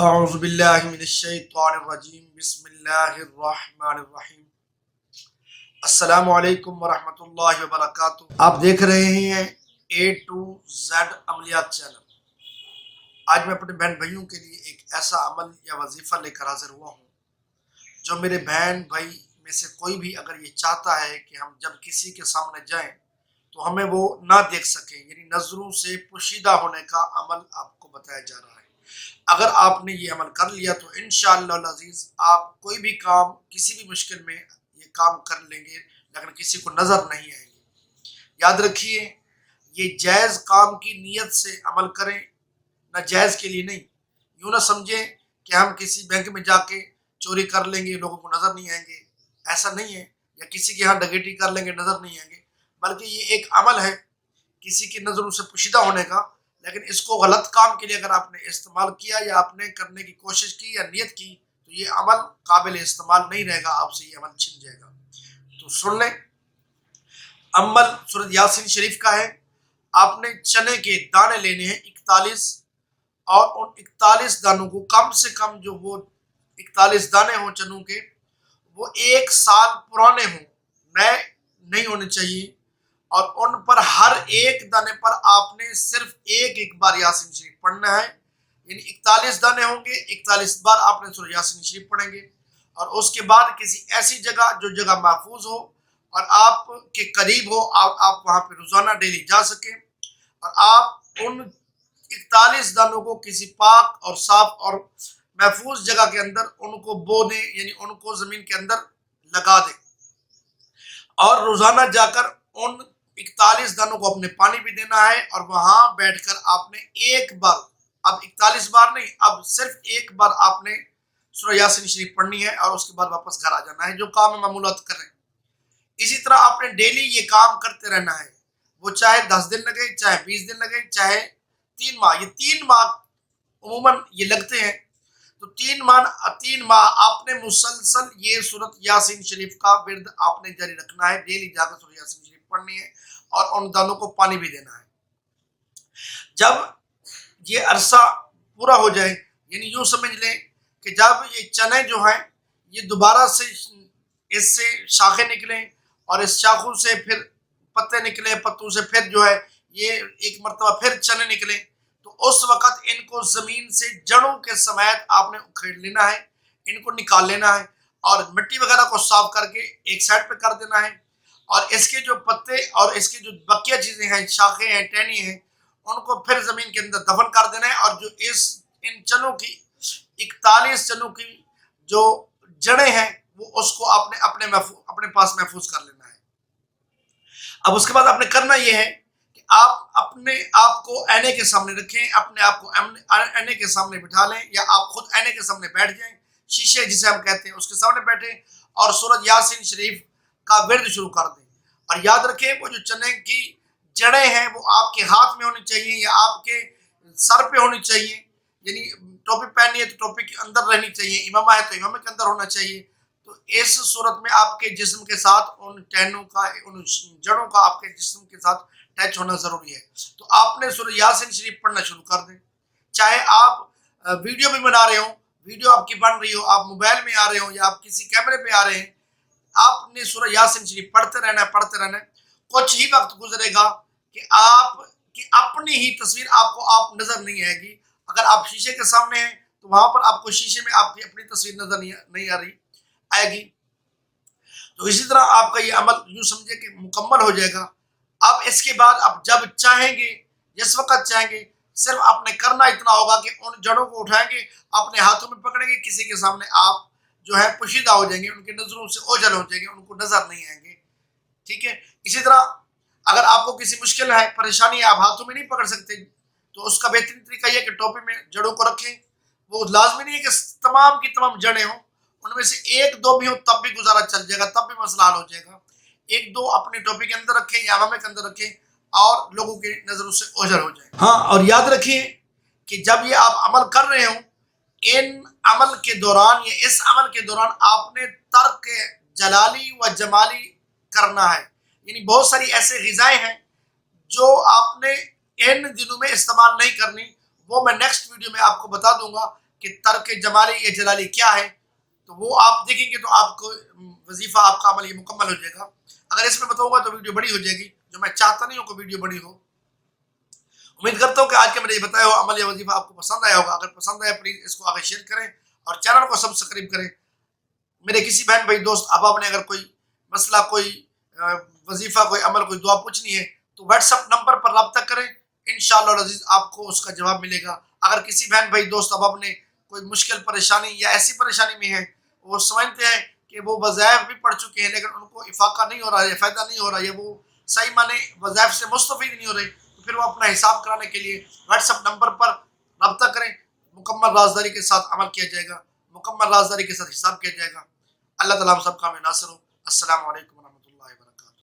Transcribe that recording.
اعوذ باللہ من الشیطان الرجیم بسم اللہ الرحمن الرحیم۔ السلام علیکم ورحمۃ اللہ وبرکاتہ۔ آپ دیکھ رہے ہیں اے ٹو زیڈ عملیات چینل۔ آج میں اپنے بہن بھائیوں کے لیے ایک ایسا عمل یا وظیفہ لے کر حاضر ہوا ہوں جو میرے بہن بھائی میں سے کوئی بھی اگر یہ چاہتا ہے کہ ہم جب کسی کے سامنے جائیں تو ہمیں وہ نہ دیکھ سکیں، یعنی نظروں سے پوشیدہ ہونے کا عمل آپ کو بتایا جا رہا ہے۔ اگر آپ نے یہ عمل کر لیا تو انشاءاللہ العزیز آپ کوئی بھی کام کسی بھی مشکل میں یہ کام کر لیں گے، لیکن کسی کو نظر نہیں آئیں گے۔ یاد رکھیے، یہ جائز کام کی نیت سے عمل کریں، نہ جائز کے لیے نہیں۔ یوں نہ سمجھیں کہ ہم کسی بینک میں جا کے چوری کر لیں گے، لوگوں کو نظر نہیں آئیں گے، ایسا نہیں ہے۔ یا کسی کے ہاں ڈکیتی کر لیں گے، نظر نہیں آئیں گے، بلکہ یہ ایک عمل ہے کسی کی نظروں سے پوشیدہ ہونے کا۔ لیکن اس کو غلط کام کے لیے اگر آپ نے استعمال کیا یا آپ نے کرنے کی کوشش کی یا نیت کی تو یہ عمل قابل استعمال نہیں رہے گا، آپ سے یہ عمل چھن جائے گا۔ تو سن لیں، عمل سورۃ یاسین شریف کا ہے۔ آپ نے چنے کے دانے لینے ہیں 41، اور ان 41 دانوں کو کم سے کم جو وہ 41 دانے ہوں چنوں کے، وہ 1 سال پرانے ہوں، نئے نہیں ہونے چاہیے، اور ان پر ہر ایک دانے پر آپ نے صرف ایک بار یاسین شریف پڑھنا ہے۔ یعنی 41 دانے ہوں گے، 41 بار آپ نے سورۃ یاسین شریف پڑھیں گے، اور اس کے بعد کسی ایسی جگہ جو جگہ محفوظ ہو اور آپ کے قریب ہو، آپ وہاں پہ روزانہ ڈیلی جا سکیں، اور آپ ان 41 دانوں کو کسی پاک اور صاف اور محفوظ جگہ کے اندر ان کو بو دیں، یعنی ان کو زمین کے اندر لگا دیں، اور روزانہ جا کر ان 41 دانوں کو اپنے پانی بھی دینا ہے، اور وہاں بیٹھ کر آپ نے ایک بار، اب 41 بار نہیں، اب صرف ایک بار آپ نے سورۃ یاسین شریف پڑھنی ہے، اور اس کے بعد واپس گھر آ جانا ہے، جو کام معمولات کریں۔ اسی طرح آپ نے ڈیلی یہ کام کرتے رہنا ہے، وہ چاہے 10 دن لگے، چاہے 20 دن لگے، چاہے 3 ماہ، یہ 3 ماہ عموماً یہ لگتے ہیں، تو 3 ماہ آپ نے مسلسل یہ سورۃ یاسین شریف کا ورد آپ نے جاری رکھنا ہے، ڈیلی جا کر سورۃ یاسین شریف پڑھنی ہے، اور ان دانوں کو پانی بھی دینا ہے۔ جب یہ عرصہ پورا ہو جائے، یعنی یوں سمجھ لیں کہ جب یہ چنے جو ہیں یہ دوبارہ سے اس سے شاخیں نکلیں، اور اس شاخوں سے پھر پتے نکلیں، پتوں سے پھر جو ہے یہ ایک مرتبہ پھر چنے نکلیں، تو اس وقت ان کو زمین سے جڑوں کے سمیت آپ نے اکھیڑ لینا ہے، ان کو نکال لینا ہے، اور مٹی وغیرہ کو صاف کر کے ایک سائڈ پہ کر دینا ہے، اور اس کے جو پتے اور اس کی جو بقیہ چیزیں ہیں، شاخیں ہیں، ٹہنی ہیں، ان کو پھر زمین کے اندر دفن کر دینا ہے، اور جو ان چنوں کی 41 چنوں کی جو جڑیں ہیں وہ اس کو آپ نے اپنے پاس محفوظ کر لینا ہے۔ اب اس کے بعد آپ نے کرنا یہ ہے کہ آپ اپنے آپ کو آئینے کے سامنے رکھیں، اپنے آپ کو آئینے کے سامنے بٹھا لیں، یا آپ خود آئینے کے سامنے بیٹھ جائیں، شیشے جسے ہم کہتے ہیں اس کے سامنے بیٹھیں، اور سورۃ یاسین شریف کا ورد شروع کر دیں۔ اور یاد رکھیں، وہ جو چنے کی جڑیں ہیں وہ آپ کے ہاتھ میں ہونی چاہیے، یا آپ کے سر پہ ہونی چاہیے، یعنی ٹوپی پہنی ہے تو ٹوپی کے اندر رہنی چاہیے، امامہ ہے تو امامہ کے اندر ہونا چاہیے۔ تو اس صورت میں آپ کے جسم کے ساتھ ان ٹہنوں کا، ان جڑوں کا آپ کے جسم کے ساتھ ٹچ ہونا ضروری ہے۔ تو آپ نے سورۃ یاسین شریف پڑھنا شروع کر دیں، چاہے آپ ویڈیو بھی بنا رہے ہوں، ویڈیو آپ کی بن رہی ہو، آپ موبائل میں آ رہے ہوں، یا آپ کسی کیمرے پہ آ رہے ہیں، آپ نے سورۃ یاسین شریف پڑھتے رہنا ہے، پڑھتے رہنا ہے۔ کچھ ہی وقت گزرے گا کہ آپ کی اپنی ہی تصویر آپ کو نظر نہیں آئے گی۔ اگر آپ شیشے کے سامنے ہیں تو وہاں پر آپ کو شیشے میں آپ کی اپنی تصویر نظر نہیں آئے گی۔ تو اسی طرح آپ کا یہ عمل یوں سمجھے کہ مکمل ہو جائے گا۔ اب اس کے بعد آپ جب چاہیں گے، جس وقت چاہیں گے، صرف آپ نے کرنا اتنا ہوگا کہ ان جڑوں کو اٹھائیں گے، اپنے ہاتھوں میں پکڑیں گے، کسی کے سامنے آپ جو ہے پوشیدہ ہو جائیں گے، ان کی نظروں سے اوجھل ہو جائیں گے، ان کو نظر نہیں آئیں گے، ٹھیک ہے۔ اسی طرح اگر آپ کو کسی مشکل ہے، پریشانی ہے، آپ ہاتھوں میں نہیں پکڑ سکتے، تو اس کا بہترین طریقہ یہ ہے کہ ٹوپی میں جڑوں کو رکھیں۔ وہ لازمی نہیں ہے کہ تمام کی تمام جڑیں ہوں، ان میں سے 1-2 بھی ہوں تب بھی گزارا چل جائے گا، تب بھی مسئلہ حل ہو جائے گا۔ 1-2 اپنی ٹوپی کے اندر رکھیں یا امامے کے اندر رکھیں، اور لوگوں کی نظروں سے اوجھل ہو جائیں۔ ہاں، اور یاد رکھیں کہ جب یہ آپ عمل کر رہے ہوں، ان عمل کے دوران یا اس عمل کے دوران آپ نے ترک جلالی و جمالی کرنا ہے، یعنی بہت ساری ایسے غذائیں ہیں جو آپ نے ان دنوں میں استعمال نہیں کرنی، وہ میں نیکسٹ ویڈیو میں آپ کو بتا دوں گا کہ ترک جمالی یا جلالی کیا ہے، تو وہ آپ دیکھیں گے تو آپ کو وظیفہ آپ کا عمل یہ مکمل ہو جائے گا۔ اگر اس میں بتاؤں گا تو ویڈیو بڑی ہو جائے گی، جو میں چاہتا نہیں ہوں کہ ویڈیو بڑی ہو۔ امید کرتا ہوں کہ آج کے میں نے یہ بتایا ہوا عمل یا وظیفہ آپ کو پسند آیا ہوگا۔ اگر پسند آیا پلیز اس کو آگے شیئر کریں اور چینل کو سبسکرائب کریں۔ میرے کسی بہن بھائی دوست احباب نے اگر کوئی مسئلہ، کوئی وظیفہ، کوئی عمل، کوئی دعا پوچھنی ہے تو واٹس ایپ نمبر پر رابطہ کریں، انشاءاللہ العزیز آپ کو اس کا جواب ملے گا۔ اگر کسی بہن بھائی دوست احباب نے کوئی مشکل پریشانی یا ایسی پریشانی میں ہے، وہ سمجھتے ہیں کہ وہ وظائف بھی پڑھ چکے ہیں لیکن ان کو افاقہ نہیں ہو رہا ہے، فائدہ نہیں ہو رہا ہے، یا وہ صحیح معنی وظائف سے مستفید نہیں ہو رہے، تو پھر وہ اپنا حساب کرانے کے لیے واٹس ایپ نمبر پر رابطہ کریں۔ مکمل رازداری کے ساتھ عمل کیا جائے گا، مکمل رازداری کے ساتھ حساب کیا جائے گا۔ اللہ تعالیٰ ہم سب کا ناصر ہو۔ السلام علیکم۔